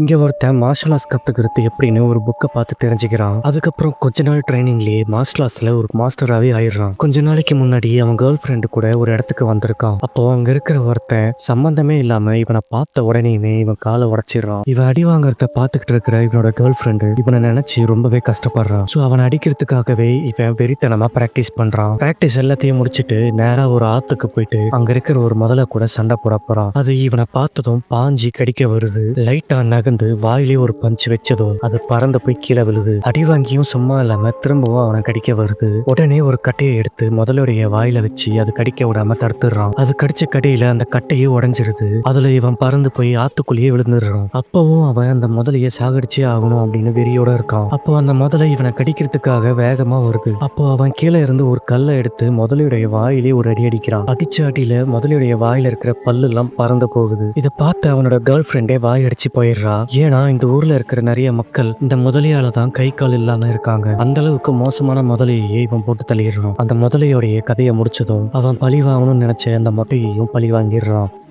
இங்க ஒருத்தன் martial arts கத்துக்கிறது எப்படின்னு ஒரு புக்கை பார்த்து தெரிஞ்சுக்கிறான். அதுக்கப்புறம் கொஞ்ச நாள் ட்ரைனிங்லயே மார்ஷல் ஆர்ட்ஸ்ல ஒரு மாஸ்டராகவே ஆயிடுறான். கொஞ்ச நாளைக்கு முன்னாடி அவன் கேர்ள் ஃப்ரெண்டு கூட ஒரு இடத்துக்கு வந்திருக்கான். அப்போ அங்க இருக்கிற ஒருத்தன் சம்பந்தமே இல்லாம இவனை பார்த்த உடனேயுமே இவன் காலை உடைச்சிடுறான். இவன் அடி வாங்குறத பார்த்துக்கிட்டு இருக்கிற இவனோட கேர்ள் ஃப்ரெண்டு இவனை நினைச்சு ரொம்பவே கஷ்டப்படுறான். ஸோ அவனை அடிக்கிறதுக்காகவே இவன் வெறித்தனமா பிராக்டிஸ் பண்றான். பிராக்டிஸ் எல்லாத்தையும் முடிச்சுட்டு நேரா ஒரு ஆத்துக்கு போயிட்டு அங்க இருக்கிற ஒரு முதல கூட சண்டை போட போறான். அது இவனை பார்த்ததும் பாஞ்சி கடிக்க வருது. லைட்டா நகர்ந்து வாயிலே ஒரு பஞ்ச் வச்சதும் அது பறந்து போய் கீழே விழுது. அடி வாங்கியும் சும்மா இல்லாம திரும்பவும் அவனை கடிக்க வருது. உடனே ஒரு கட்டையை எடுத்து முதலுடைய வாயில வச்சு அது கடிக்க விடாம தடுத்துடுறான். அது கடிச்ச கடையில அந்த கட்டையே உடைஞ்சிருது. அதுல இவன் பறந்து போய் ஆத்துக்குள்ளேயே விழுந்துடுறான். அப்பவும் அவன் அந்த முதலைய சாகடிச்சே ஆகணும் அப்படின்னு வெறியோட இருக்கான். அப்போ அந்த முதலை இவனை கடிக்கிறதுக்காக வேகமா வருது. அப்போ அவன் கீழே இருந்து ஒரு கல்லை எடுத்து முதலையுடைய வாயிலே ஒரு அடி அடிக்கிறான். அடிச்ச அடியில முதலையுடைய வாயில இருக்கிற பல்லு எல்லாம் பறந்து போகுது. இதை பார்த்து அவனோட கேர்ள் ஃப்ரெண்டே வாய் அடிச்சு போயிடுறா. ஏன்னா இந்த ஊர்ல இருக்கிற நிறைய மக்கள் இந்த முதலையால தான் கை கால் இல்லாம இருக்காங்க. அந்த அளவுக்கு மோசமான முதலையே இவன் போட்டு தள்ளிடுறான். அந்த முதலையோடைய கதையை முடிச்சதும் அவன் பழி வாங்கணும்னு நினைச்ச அந்த மொட்டையையும் பழி வாங்கிடுறான்.